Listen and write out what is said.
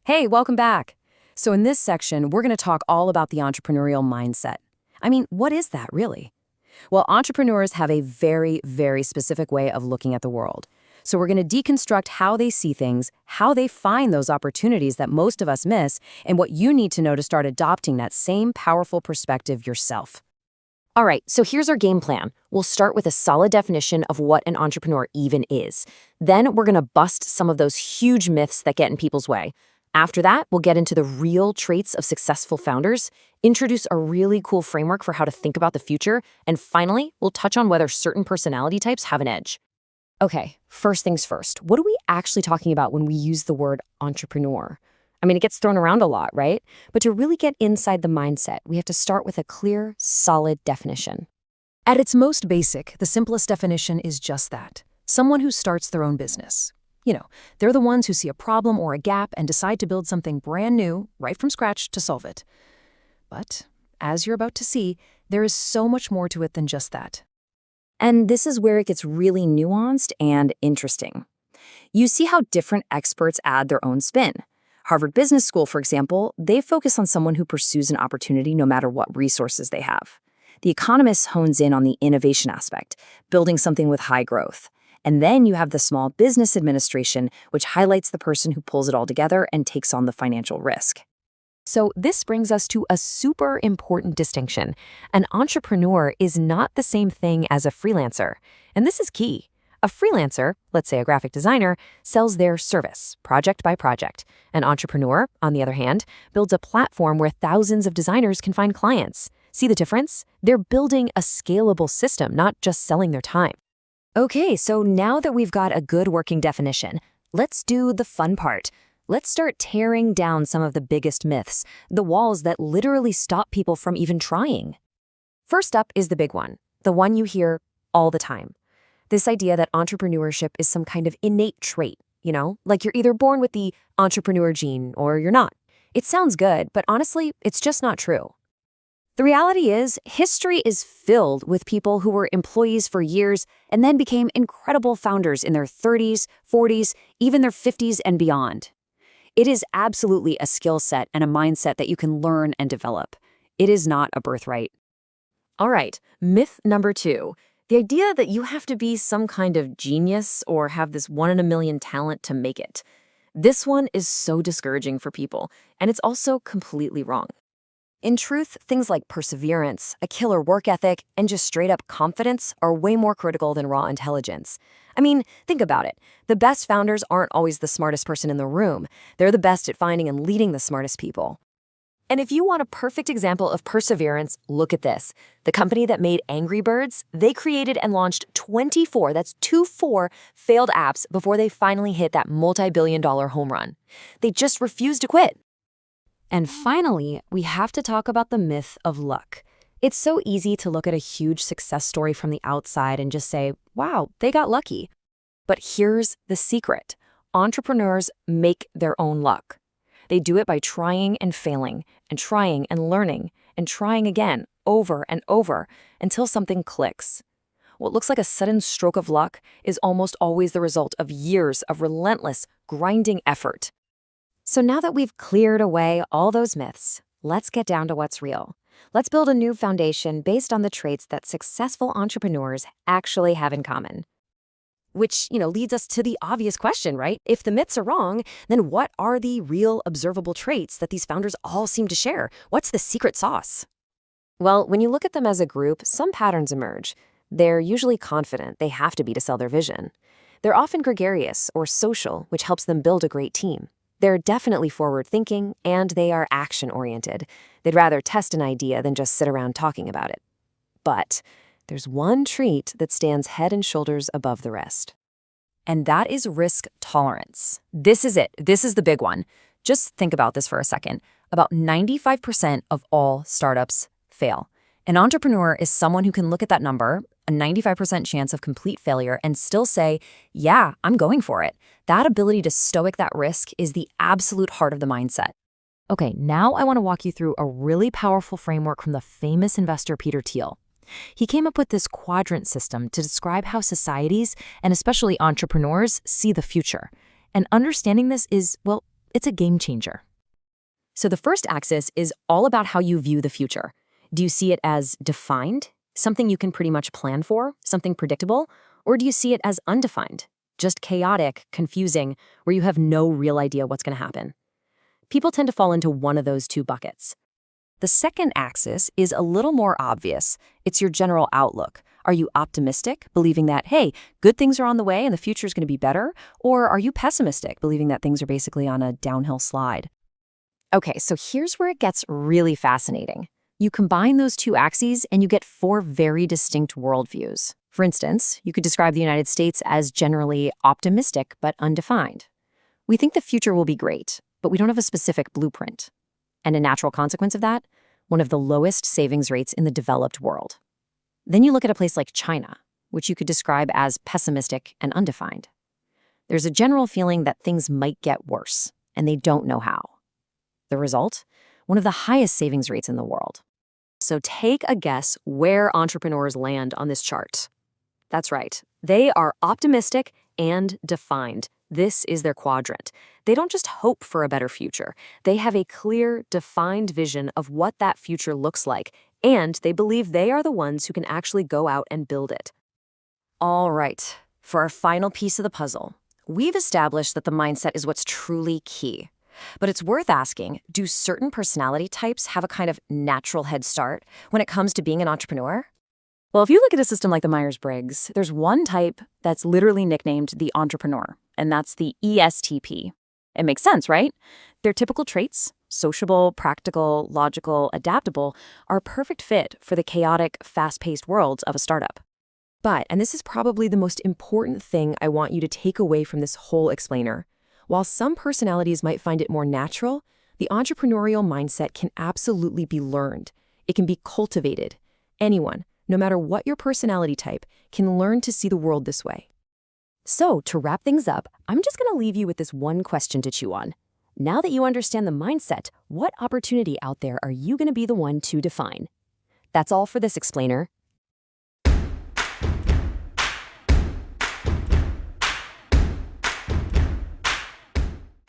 Hey, welcome back. So in this section, we're going to talk all about the entrepreneurial mindset. I mean, what is that really? Well, entrepreneurs have a very, very specific way of looking at the world. So we're going to deconstruct how they see things, how they find those opportunities that most of us miss, and what you need to know to start adopting that same powerful perspective yourself. All right, so here's our game plan. We'll start with a solid definition of what an entrepreneur even is. Then we're going to bust some of those huge myths that get in people's way. After that, we'll get into the real traits of successful founders, introduce a really cool framework for how to think about the future, and finally, we'll touch on whether certain personality types have an edge. Okay, first things first. What are we actually talking about when we use the word entrepreneur? I mean, it gets thrown around a lot, right? But to really get inside the mindset, we have to start with a clear, solid definition. At its most basic, the simplest definition is just that. Someone who starts their own business. They're the ones who see a problem or a gap and decide to build something brand new, right from scratch, to solve it. But, as you're about to see, there is so much more to it than just that. And this is where it gets really nuanced and interesting. You see how different experts add their own spin. Harvard Business School, for example, they focus on someone who pursues an opportunity no matter what resources they have. The Economist hones in on the innovation aspect, building something with high growth. And then you have the Small Business Administration, which highlights the person who pulls it all together and takes on the financial risk. So this brings us to a super important distinction. An entrepreneur is not the same thing as a freelancer. And this is key. A freelancer, let's say a graphic designer, sells their service, project by project. An entrepreneur, on the other hand, builds a platform where thousands of designers can find clients. See the difference? They're building a scalable system, not just selling their time. Okay, so now that we've got a good working definition, let's do the fun part. Let's start tearing down some of the biggest myths, the walls that literally stop people from even trying. First up is the big one, the one you hear all the time. This idea that entrepreneurship is some kind of innate trait, like you're either born with the entrepreneur gene or you're not. It sounds good, but honestly, it's just not true. The reality is, history is filled with people who were employees for years and then became incredible founders in their 30s, 40s, even their 50s and beyond. It is absolutely a skill set and a mindset that you can learn and develop. It is not a birthright. All right, myth number 2. The idea that you have to be some kind of genius or have this one-in-a-million talent to make it. This one is so discouraging for people, and it's also completely wrong. In truth, things like perseverance, a killer work ethic, and just straight-up confidence are way more critical than raw intelligence. I mean, think about it. The best founders aren't always the smartest person in the room. They're the best at finding and leading the smartest people. And if you want a perfect example of perseverance, look at this. The company that made Angry Birds, they created and launched 24, that's 24, failed apps before they finally hit that multi-billion-dollar home run. They just refused to quit. And finally, we have to talk about the myth of luck. It's so easy to look at a huge success story from the outside and just say, wow, they got lucky. But here's the secret. Entrepreneurs make their own luck. They do it by trying and failing, and trying and learning, and trying again, over and over, until something clicks. What looks like a sudden stroke of luck is almost always the result of years of relentless, grinding effort. So now that we've cleared away all those myths, let's get down to what's real. Let's build a new foundation based on the traits that successful entrepreneurs actually have in common. Which, leads us to the obvious question, right? If the myths are wrong, then what are the real observable traits that these founders all seem to share? What's the secret sauce? Well, when you look at them as a group, some patterns emerge. They're usually confident they have to be to sell their vision. They're often gregarious or social, which helps them build a great team. They're definitely forward-thinking, and they are action-oriented. They'd rather test an idea than just sit around talking about it. But there's one trait that stands head and shoulders above the rest. And that is risk tolerance. This is it. This is the big one. Just think about this for a second. About 95% of all startups fail. An entrepreneur is someone who can look at that number, a 95% chance of complete failure, and still say, yeah, I'm going for it. That ability to stoic that risk is the absolute heart of the mindset. Okay, now I want to walk you through a really powerful framework from the famous investor Peter Thiel. He came up with this quadrant system to describe how societies, and especially entrepreneurs, see the future. And understanding this is, well, it's a game changer. So the first axis is all about how you view the future. Do you see it as defined, something you can pretty much plan for, something predictable? Or do you see it as undefined, just chaotic, confusing, where you have no real idea what's going to happen? People tend to fall into one of those two buckets. The second axis is a little more obvious. It's your general outlook. Are you optimistic, believing that, hey, good things are on the way and the future is going to be better? Or are you pessimistic, believing that things are basically on a downhill slide? Okay, so here's where it gets really fascinating. You combine those two axes and you get four very distinct worldviews. For instance, you could describe the United States as generally optimistic but undefined. We think the future will be great, but we don't have a specific blueprint. And a natural consequence of that, one of the lowest savings rates in the developed world. Then you look at a place like China, which you could describe as pessimistic and undefined. There's a general feeling that things might get worse, and they don't know how. The result? One of the highest savings rates in the world. So take a guess where entrepreneurs land on this chart. That's right. They are optimistic and defined. This is their quadrant. They don't just hope for a better future. They have a clear, defined vision of what that future looks like, and they believe they are the ones who can actually go out and build it. All right, for our final piece of the puzzle, we've established that the mindset is what's truly key. But it's worth asking, do certain personality types have a kind of natural head start when it comes to being an entrepreneur? Well, if you look at a system like the Myers-Briggs, there's one type that's literally nicknamed the entrepreneur, and that's the ESTP. It makes sense, right? Their typical traits, sociable, practical, logical, adaptable, are a perfect fit for the chaotic, fast-paced worlds of a startup. But, and this is probably the most important thing I want you to take away from this whole explainer, while some personalities might find it more natural, the entrepreneurial mindset can absolutely be learned. It can be cultivated. Anyone, no matter what your personality type, can learn to see the world this way. So, to wrap things up, I'm just going to leave you with this one question to chew on. Now that you understand the mindset, what opportunity out there are you going to be the one to define? That's all for this explainer.